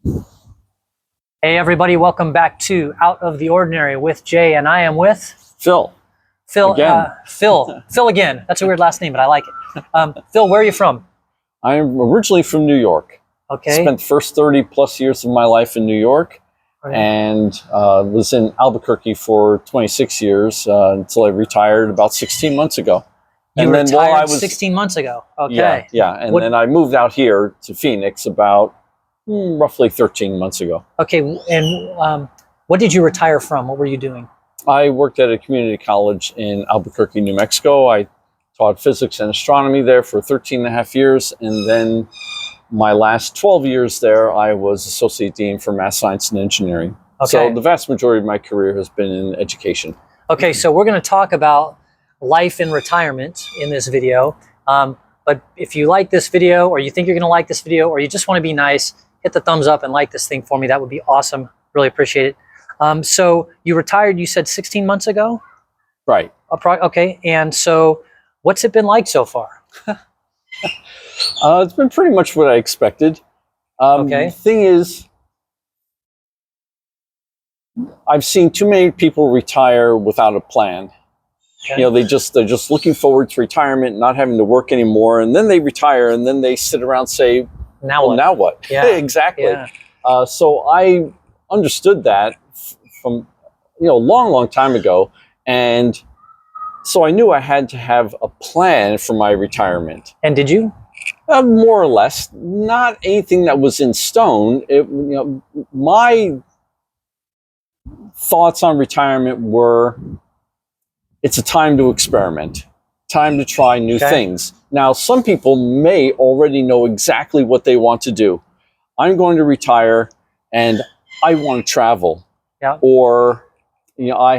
Hey everybody, welcome back to Out of the Ordinary with Jay, and I am with Phil. Phil again. Phil again. That's a weird last name, but I like it. Phil, where are you from? I'm originally from New York. Okay. Spent the first 30 plus years of my life in New York, and was in Albuquerque for 26 years until I retired about 16 months ago. You retired 16 months ago. Okay. Yeah. And then I moved out here to Phoenix about roughly 13 months ago. Okay. And what did you retire from? What were you doing? I worked at a community college in Albuquerque, New Mexico. I taught physics and astronomy there for 13 and a half years. And then my last 12 years there, I was Associate Dean for Math Science and Engineering. Okay. So the vast majority of my career has been in education. Okay, so we're going to talk about life in retirement in this video. But if you like this video, or you think you're going to like this video, or you just want to be nice, hit the thumbs up and like this thing for me. That would be awesome. Really appreciate it. So you retired, you said 16 months ago? Right. Okay, and so what's it been like so far? It's been pretty much what I expected. Okay. The thing is, I've seen too many people retire without a plan. Okay. You know, they're just looking forward to retirement, not having to work anymore, and then they retire, and then they sit around and say, "Now what? Now what?" Yeah, exactly. Yeah. So I understood that from a long time ago, and so I knew I had to have a plan for my retirement. And did you? More or less, not anything that was in stone. My thoughts on retirement were, it's a time to experiment, time to try new things. Now, some people may already know exactly what they want to do. I'm going to retire and I want to travel. Yeah. Or, I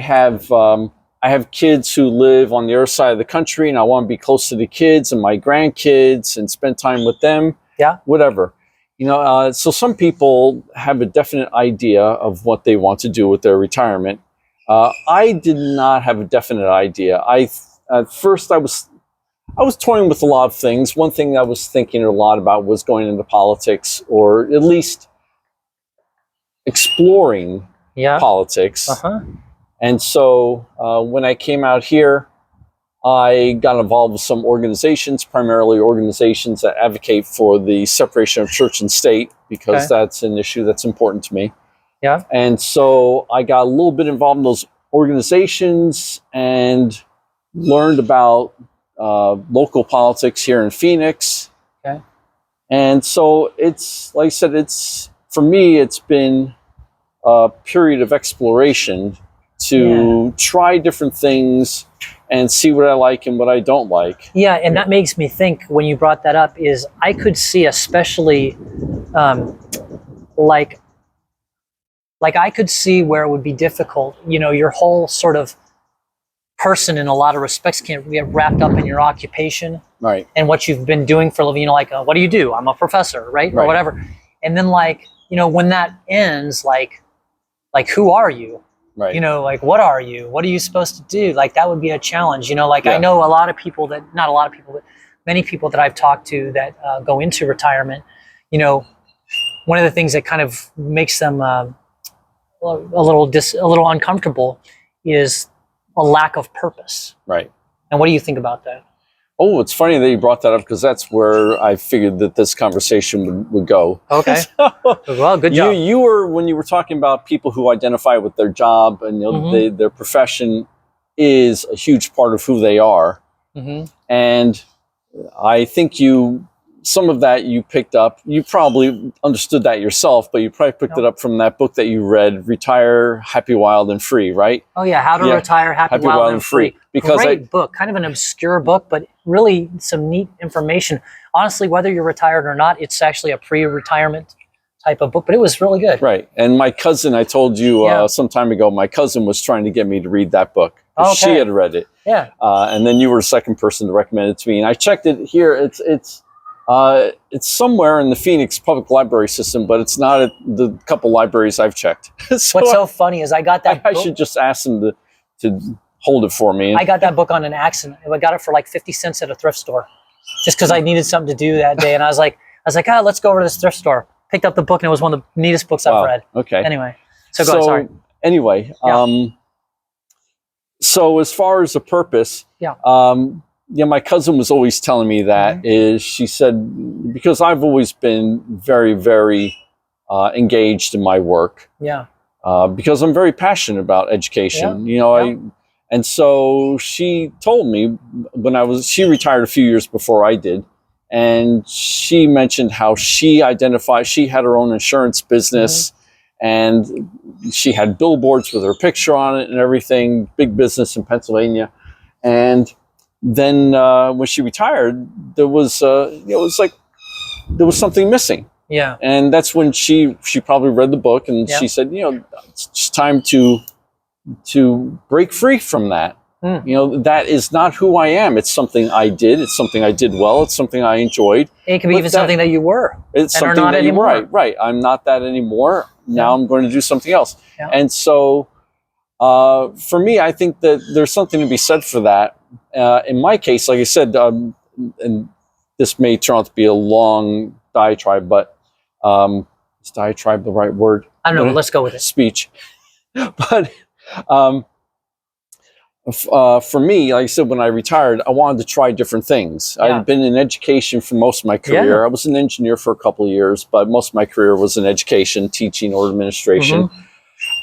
have kids who live on the other side of the country, and I want to be close to the kids and my grandkids and spend time with them. Yeah. Whatever. So some people have a definite idea of what they want to do with their retirement. I did not have a definite idea. At first I was toying with a lot of things. One thing I was thinking a lot about was going into politics, or at least exploring politics. And so when I came out here, I got involved with some organizations, primarily organizations that advocate for the separation of church and state, because that's an issue that's important to me. Yeah. And so I got a little bit involved in those organizations and learned about local politics here in Phoenix. Okay. And so it's, like I said, for me, it's been a period of exploration to try different things and see what I like and what I don't like. Yeah, and that makes me think, when you brought that up, is I could see, especially like I could see where it would be difficult. Your whole sort of person in a lot of respects can get wrapped up in your occupation, right? And what you've been doing for a living. What do you do? I'm a professor, right? Or whatever. And then when that ends, like who are you? Right. What are you? What are you supposed to do? That would be a challenge. I know a lot of people not a lot of people, but many people that I've talked to that go into retirement, one of the things that kind of makes them a little uncomfortable is a lack of purpose. Right. And what do you think about that? Oh, it's funny that you brought that up, because that's where I figured that this conversation would go. Okay. Well, good job. When you were talking about people who identify with their job and their profession is a huge part of who they are. And I think some of that you picked up. You probably understood that yourself, but you probably picked it up from that book that you read, Retire, Happy, Wild, and Free, right? Oh yeah, How to Retire, Happy, Wild, and Free. Because Great book, kind of an obscure book, but really some neat information. Honestly, whether you're retired or not, it's actually a pre-retirement type of book, but it was really good. Right. And my cousin, I told you some time ago, my cousin was trying to get me to read that book. She had read it. Yeah. And then you were the second person to recommend it to me. And I checked it here. It's somewhere in the Phoenix public library system, but it's not at the couple libraries I've checked. So what's so funny is I got that book. I should just ask them to hold it for me. I got that book on an accident. I got it for like 50 cents at a thrift store, just because I needed something to do that day. And I was like, let's go over to this thrift store. picked up the book and it was one of the neatest books I've read. Okay. Anyway, so go ahead, sorry. Anyway, so as far as the purpose, my cousin was always telling me that she said, because I've always been very, very engaged in my work. Yeah. Because I'm very passionate about education, and so she told me she retired a few years before I did. And she mentioned how she had her own insurance business and she had billboards with her picture on it and everything, big business in Pennsylvania. And then when she retired, there was, it was like there was something missing. Yeah. And that's when she probably read the book and she said, it's just time to break free from that. That is not who I am. It's something I did. It's something I did well. It's something I enjoyed. It could be even something that you were. It's something that anymore. You were. Right. I'm not that anymore. Now I'm going to do something else. Yeah. And so for me, I think that there's something to be said for that. In my case, like I said, and this may turn out to be a long diatribe, but is diatribe the right word? I don't know. Let's go with it. Speech. But for me, like I said, when I retired, I wanted to try different things. I had been in education for most of my career. I was an engineer for a couple of years, but most of my career was in education, teaching or administration.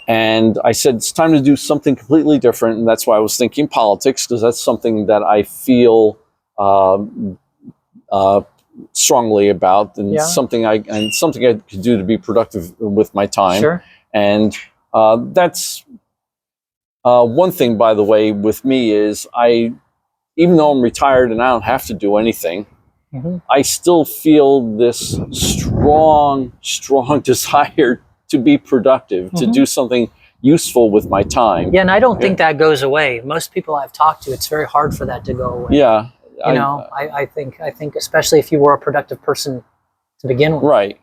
And I said, it's time to do something completely different. And that's why I was thinking politics, because that's something that I feel strongly about, and something I could do to be productive with my time. Sure. And that's one thing, by the way, with me is even though I'm retired and I don't have to do anything, I still feel this strong desire to be productive, to do something useful with my time. Yeah, and I don't think that goes away. Most people I've talked to, it's very hard for that to go away. Yeah. I think especially if you were a productive person to begin with. Right.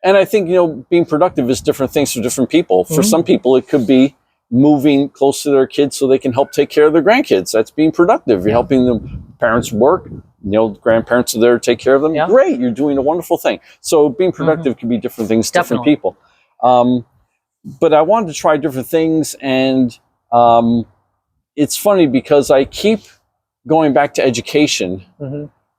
And I think, being productive is different things for different people. For some people, it could be moving close to their kids so they can help take care of their grandkids. That's being productive. You're helping the parents work. Grandparents are there to take care of them. Yeah. Great. You're doing a wonderful thing. So being productive can be different things, different people. But I wanted to try different things. And it's funny because I keep going back to education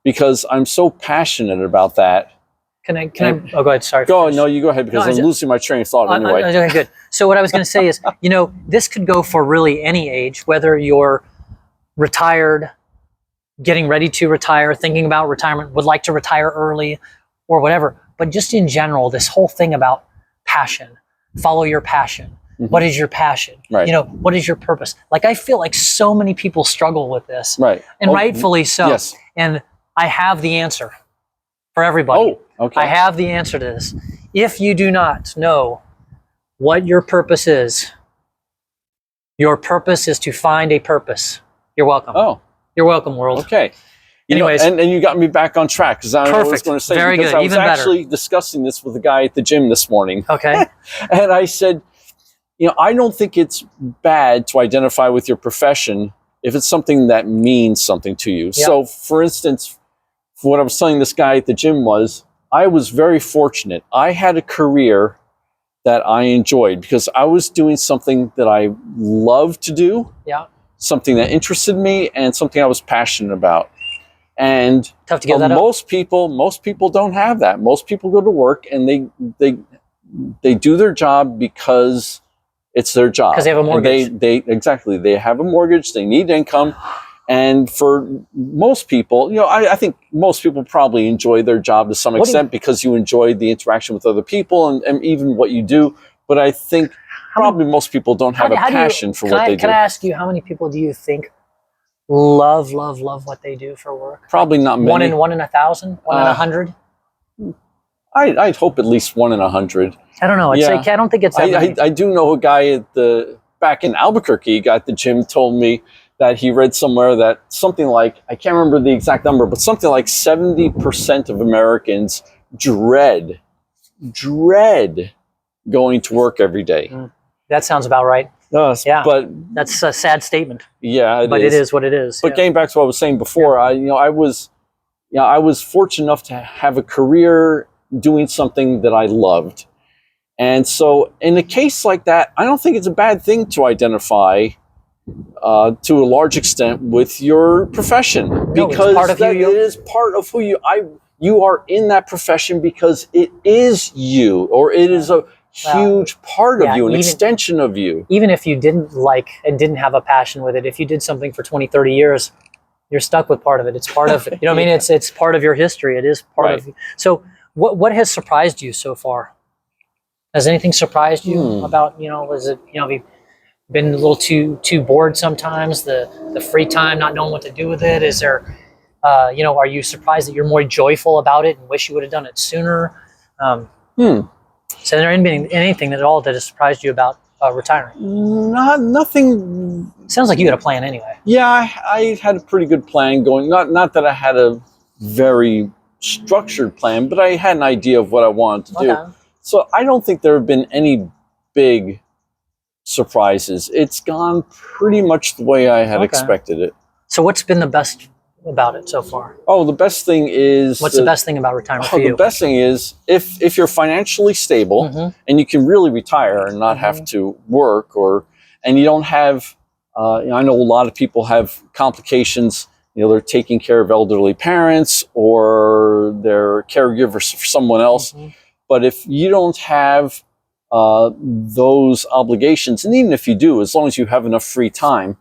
because I'm so passionate about that. Can I, oh, go ahead, sorry. No, you go ahead, because I'm losing my train of thought anyway. Okay, good. So what I was going to say is, this could go for really any age, whether you're retired, getting ready to retire, thinking about retirement, would like to retire early, or whatever. But just in general, this whole thing about passion, follow your passion. What is your passion? Right. What is your purpose? Like, I feel like so many people struggle with this. Right. And rightfully so. Yes. And I have the answer for everybody. Oh, okay. I have the answer to this. If you do not know what your purpose is to find a purpose. You're welcome. Oh. You're welcome, world. Okay. Anyways. And you got me back on track, because I was going to say, very good. I was actually discussing this with a guy at the gym this morning. Okay. And I said, I don't think it's bad to identify with your profession if it's something that means something to you. Yep. So, for instance, what I was telling this guy at the gym was, I was very fortunate. I had a career that I enjoyed because I was doing something that I loved to do, something that interested me, and something I was passionate about. And tough to get that most people don't have that. Most people go to work and they do their job because it's their job. Because they have a mortgage. Exactly. They have a mortgage. They need income. And for most people, I think most people probably enjoy their job to some extent because you enjoy the interaction with other people and even what you do. But I think probably most people don't have a passion for what they do. Can I ask you, how many people do you think love what they do for work? Probably not many. One in 1,000? 1 in 100? I'd hope at least 1 in 100. I don't know. I don't think it's that many. I do know a guy back in Albuquerque, at the gym, told me that he read somewhere that something like, I can't remember the exact number, but something like 70% of Americans dread going to work every day. That sounds about right. Yeah, but that's a sad statement. Yeah, but it is what it is. But getting back to what I was saying before, I was fortunate enough to have a career doing something that I loved. And so in a case like that, I don't think it's a bad thing to identify to a large extent with your profession, because it is part of who you are in that profession, because it is you, or it is a huge part of you, an extension of you. Even if you didn't like and didn't have a passion with it, if you did something for 20, 30 years, you're stuck with part of it. It's part of, you know what I mean? It's part of your history. It is part of. So what has surprised you so far? Has anything surprised you about, was it, have you been a little too bored sometimes, the free time, not knowing what to do with it? Is there, are you surprised that you're more joyful about it and wish you would have done it sooner? So there anything at all that has surprised you about retiring? Nothing. Sounds like you had a plan anyway. Yeah, I had a pretty good plan going. Not that I had a very structured plan, but I had an idea of what I wanted to do. So I don't think there have been any big surprises. It's gone pretty much the way I had expected it. So what's been the best about it so far? Oh, the best thing is... What's the best thing about retirement for you? The best thing is if you're financially stable and you can really retire and not have to work, and you don't have... I know a lot of people have complications. They're taking care of elderly parents, or they're caregivers for someone else. But if you don't have those obligations, and even if you do, as long as you have enough free time,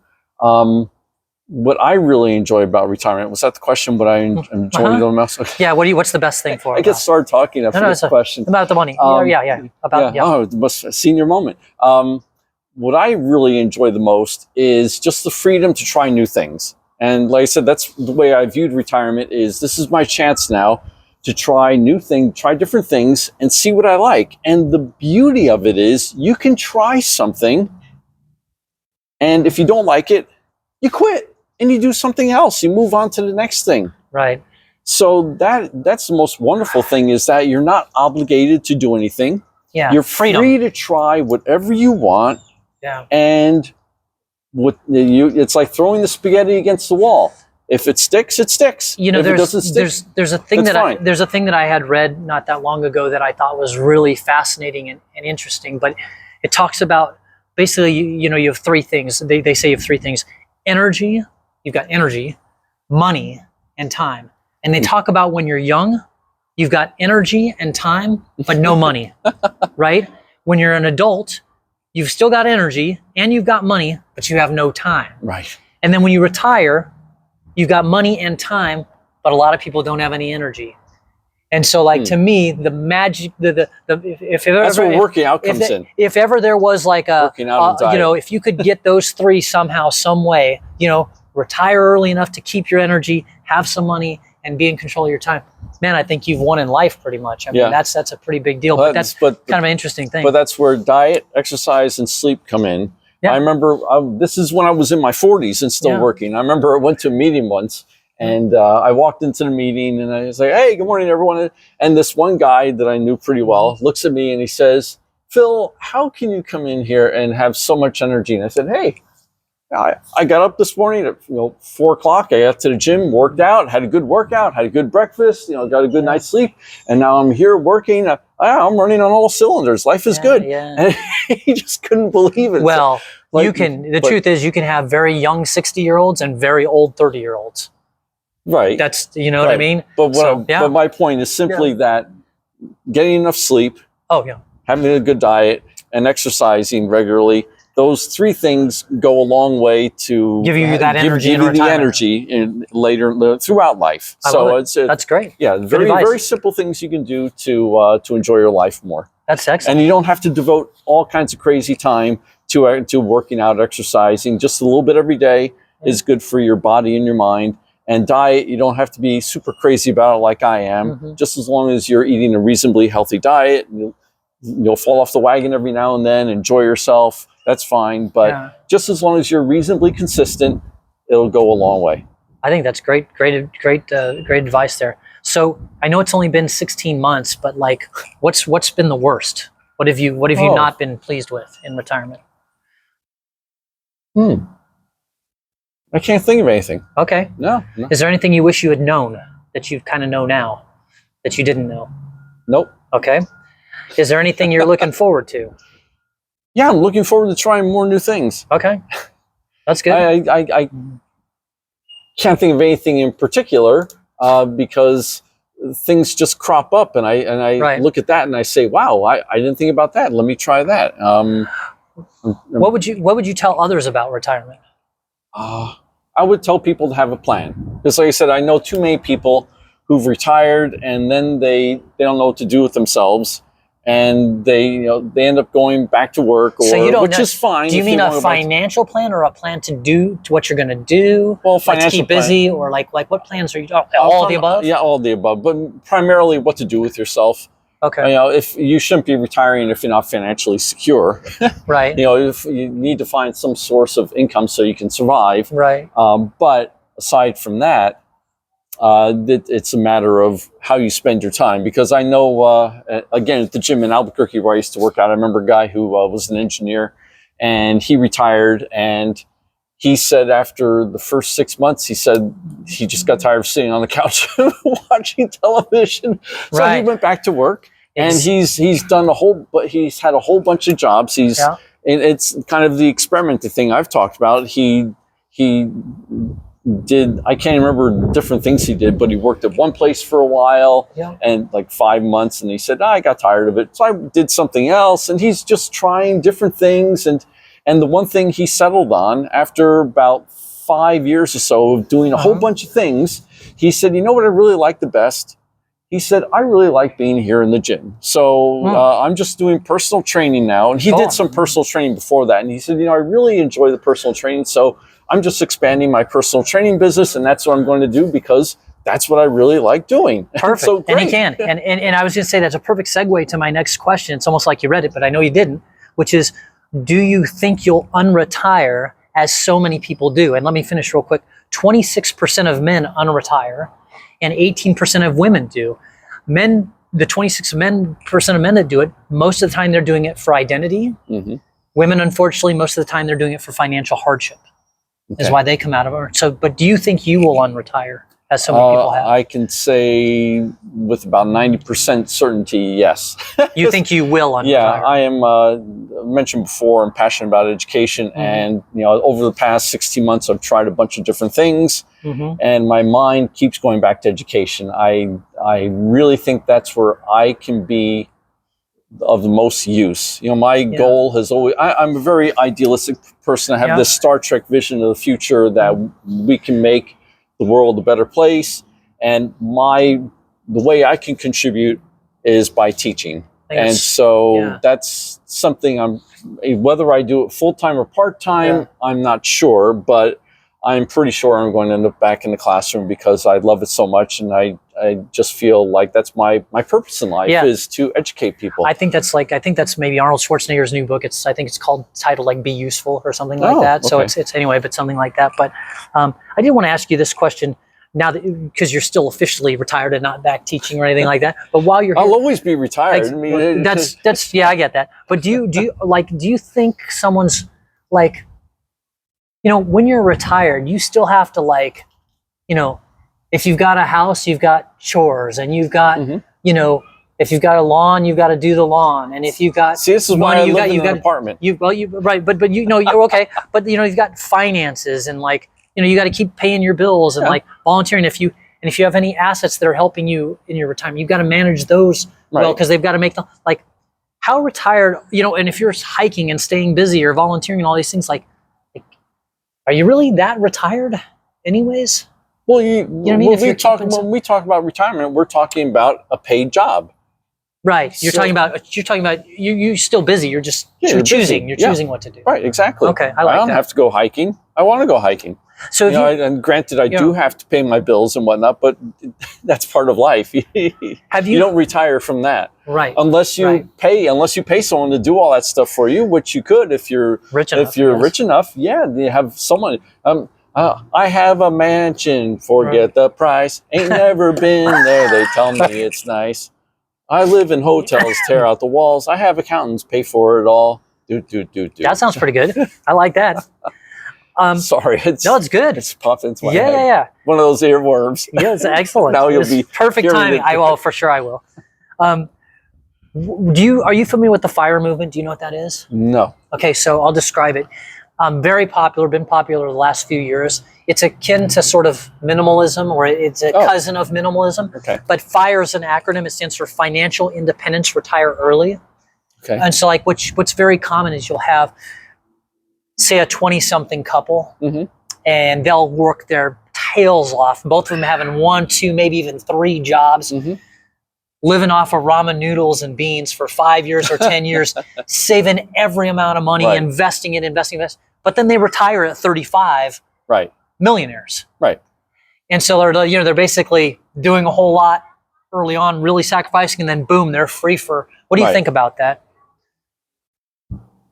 what I really enjoy about retirement, was that the question? What I enjoy the most? Okay. Yeah. What's the best thing for it? I get started talking after this question. About the money. Oh, the most senior moment. What I really enjoy the most is just the freedom to try new things. And like I said, that's the way I viewed retirement. Is this is my chance now to try new things, try different things, and see what I like. And the beauty of it is you can try something, and if you don't like it, you quit and you do something else. You move on to the next thing. Right. So that's the most wonderful thing, is that you're not obligated to do anything. Yeah. You're free to try whatever you want. Yeah. And it's like throwing the spaghetti against the wall. If it sticks, it sticks. If it doesn't stick, there's a thing that I had read not that long ago that I thought was really fascinating and interesting. But it talks about basically, you have three things. They say you have three things: energy. You've got energy, money, and time. And they talk about when you're young, you've got energy and time, but no money, right? When you're an adult, you've still got energy and you've got money, but you have no time. Right. And then when you retire, you've got money and time, but a lot of people don't have any energy. And so, like, to me, the magic, if that's where working out comes in. If ever there was like if you could get those three somehow, some way, retire early enough to keep your energy, have some money, and be in control of your time, man, I think you've won in life pretty much. I mean, that's a pretty big deal. But that's kind of an interesting thing. But that's where diet, exercise, and sleep come in. Yeah. I remember this is when I was in my 40s and still working. I remember I went to a meeting once, and I walked into the meeting, and I was like, "Hey, good morning, everyone." And this one guy that I knew pretty well looks at me and he says, "Phil, how can you come in here and have so much energy?" And I said, "Hey, I got up this morning at 4 o'clock. I got to the gym, worked out, had a good workout, had a good breakfast, got a good night's sleep, and now I'm here working. I'm running on all cylinders. Life is good." Yeah. And he just couldn't believe it. Well, the truth is, you can have very young 60-year-olds and very old 30-year-olds. Right. That's what I mean. But but my point is simply that getting enough sleep, having a good diet, and exercising regularly. Those three things go a long way to give you that energy, give you the energy later throughout life. That's great. Yeah, very simple things you can do to enjoy your life more. That's excellent. And you don't have to devote all kinds of crazy time to working out, exercising. Just a little bit every day is good for your body and your mind. And diet, you don't have to be super crazy about it like I am. Just as long as you're eating a reasonably healthy diet, you'll fall off the wagon every now and then. Enjoy yourself. That's fine, but just as long as you're reasonably consistent, it'll go a long way. I think that's great advice there. So I know it's only been 16 months, but like, what's been the worst? What have you not been pleased with in retirement? I can't think of anything. Okay. No. Is there anything you wish you had known that you kind of know now that you didn't know? Nope. Okay. Is there anything you're looking forward to? Yeah, I'm looking forward to trying more new things. Okay. That's good. I can't think of anything in particular because things just crop up, and I look at that and I say, wow, I didn't think about that. Let me try that. What would you tell others about retirement? I would tell people to have a plan, because like I said, I know too many people who've retired and then they don't know what to do with themselves, and they end up going back to work, which is fine. Do you mean a financial plan, or a plan to do to what you're going to do? Well, like to keep busy, or like what plans are you? All of the above. Yeah, all of the above, but primarily what to do with yourself. Okay. If you shouldn't be retiring if you're not financially secure, right? If you need to find some source of income so you can survive, right? But aside from that, it's a matter of how you spend your time. Because I know, again, at the gym in Albuquerque where I used to work out, I remember a guy who was an engineer, and he retired, and he said after the first 6 months, he said he just got tired of sitting on the couch watching television. So he went back to work, and he's done he's had a whole bunch of jobs. And it's kind of the experimental thing I've talked about. He did, I can't remember different things he did, but he worked at one place for a while and like 5 months, and he said, I got tired of it. So I did something else, and he's just trying different things. And the one thing he settled on after about 5 years or so of doing a whole bunch of things, he said, you know what I really like the best? He said, I really like being here in the gym. So I'm just doing personal training now. And he did some personal training before that. And he said, I really enjoy the personal training. So I'm just expanding my personal training business. And that's what I'm going to do, because that's what I really like doing. Perfect. So and he can. And I was going to say, that's a perfect segue to my next question. It's almost like you read it, but I know you didn't, which is, do you think you'll unretire as so many people do? And let me finish real quick. 26% of men unretire and 18% of women do. Men, the 26% of men that do it, most of the time they're doing it for identity. Women, unfortunately, most of the time they're doing it for financial hardship. Is why they come out of it. So, but do you think you will unretire, as so many people have? I can say with about 90% certainty, yes. You think you will unretire? Yeah, I am, mentioned before, I'm passionate about education. And, over the past 16 months, I've tried a bunch of different things. And my mind keeps going back to education. I really think that's where I can be of the most use. My goal has always, I'm a very idealistic person. I have this Star Trek vision of the future, that we can make the world a better place. And the way I can contribute is by teaching. And so that's something whether I do it full-time or part-time, I'm not sure, but I'm pretty sure I'm going to end up back in the classroom, because I love it so much. And I just feel like that's my purpose in life, is to educate people. I think that's maybe Arnold Schwarzenegger's new book. I think it's titled like Be Useful or something like that. So it's anyway, but something like that. But I did want to ask you this question now, because you're still officially retired and not back teaching or anything like that. But while you're here, I'll always be retired. I mean, that's I get that. But do you think someone's like, when you're retired, you still have to if you've got a house, you've got chores, and you've got, if you've got a lawn, you've got to do the lawn. And if you've got this is why I live in an apartment. Right, but you're okay. But you've got finances, and you got to keep paying your bills, and volunteering. If you have any assets that are helping you in your retirement, you've got to manage those well, because they've got to make them how retired, and if you're hiking and staying busy or volunteering and all these things, are you really that retired anyways? Well, when we talk about retirement, we're talking about a paid job. Right. You're talking about you're still busy. You're just choosing what to do. Right, exactly. Okay, I don't have to go hiking. I want to go hiking. So and granted, I do have to pay my bills and whatnot, but that's part of life. You don't retire from that, right? Unless you pay someone to do all that stuff for you, which you could if you're rich enough. Yeah, you have someone. I have a mansion. Forget the price. Ain't never been there. They tell me it's nice. I live in hotels. Tear out the walls. I have accountants pay for it all. Do. That sounds pretty good. I like that. Sorry, it's good. It's popping into my head. Yeah. One of those earworms. Yeah, it's excellent. Now you'll be perfect timing. I will, for sure. I will. Are you familiar with the FIRE movement? Do you know what that is? No. Okay, so I'll describe it. Very popular, been popular the last few years. It's akin to sort of minimalism, or it's a cousin of minimalism. Okay. But FIRE is an acronym. It stands for Financial Independence, Retire Early. Okay. And so, like, what's very common is you'll have, say, a 20-something couple, and they'll work their tails off. Both of them having 1, 2, maybe even 3 jobs. Living off of ramen noodles and beans for 5 years or 10 years, saving every amount of money, investing it. But then they retire at 35, millionaires. Right. And so they're basically doing a whole lot early on, really sacrificing, and then boom, they're free for. What do you think about that?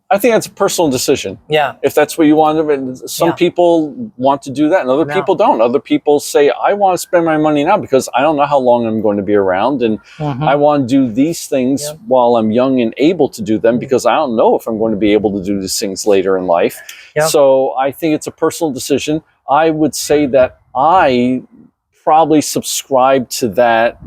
I think that's a personal decision. Yeah. If that's what you want to, some people want to do that and other people don't. Other people say, I want to spend my money now because I don't know how long I'm going to be around. And I want to do these things while I'm young and able to do them because I don't know if I'm going to be able to do these things later in life. So I think it's a personal decision. I would say that I probably subscribe to that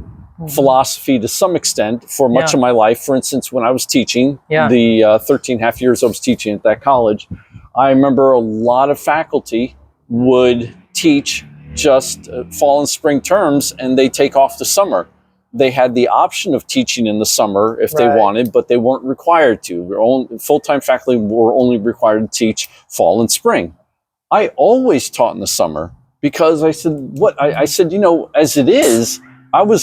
philosophy to some extent for much of my life. For instance, when I was teaching, the 13.5 years I was teaching at that college, I remember a lot of faculty would teach just fall and spring terms and they take off the summer. They had the option of teaching in the summer if they wanted, but they weren't required to. Full-time faculty were only required to teach fall and spring. I always taught in the summer because I said, I said, you know, as it is, I was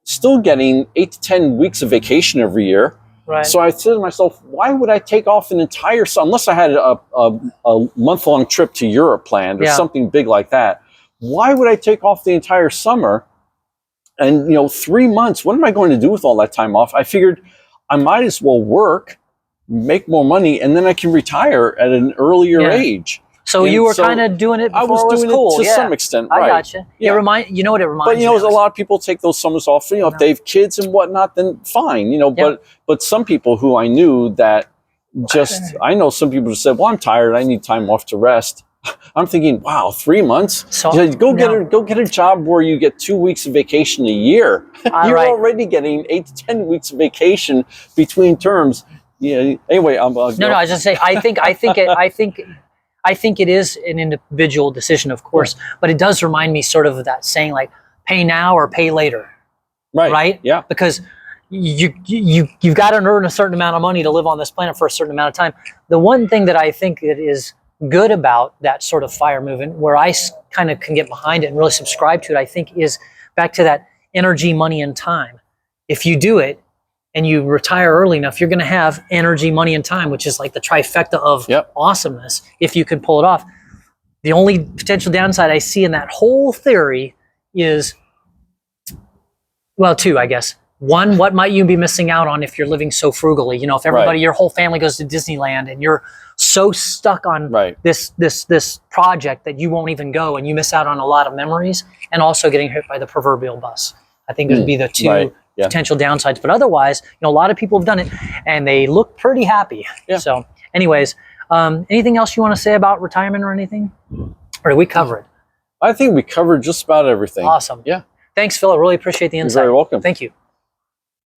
still getting 8 to 10 weeks of vacation every year. So I said to myself, why would I take off an entire summer, unless I had a month-long trip to Europe planned or something big like that? Why would I take off the entire summer? And, you know, 3 months, what am I going to do with all that time off? I figured I might as well work, make more money, and then I can retire at an earlier age. So you were kind of doing it before I was doing cool. it to some extent, I gotcha. You know what it reminds me of? But, you know, a lot of people take those summers off. You know, if they have kids and whatnot, then fine, you know. But some people who I knew that I know some people who said, well, I'm tired. I need time off to rest. I'm thinking, wow, 3 months? So, go get a job where you get 2 weeks of vacation a year. You're already getting 8 to 10 weeks of vacation between terms. Yeah. Anyway, I was just saying. I think it is an individual decision, of course, but it does remind me sort of that saying, like, pay now or pay later. Right? Yeah. Because you've got to earn a certain amount of money to live on this planet for a certain amount of time. The one thing that I think that is good about that sort of FIRE movement, where I kind of can get behind it and really subscribe to it, I think is back to that energy, money, and time. If you do it, and you retire early enough, you're going to have energy, money, and time, which is like the trifecta of awesomeness, if you can pull it off. The only potential downside I see in that whole theory is, well, 2, I guess. 1, what might you be missing out on if you're living so frugally? You know, if everybody, your whole family goes to Disneyland and you're so stuck on this project that you won't even go, and you miss out on a lot of memories, and also getting hit by the proverbial bus. I think it would be the 2 potential downsides. But otherwise, you know, a lot of people have done it and they look pretty happy. So anyways, anything else you want to say about retirement or anything? Or did we cover it? I think we covered just about everything. Awesome. Yeah. Thanks, Phil. I really appreciate the insight. You're very welcome. Thank you.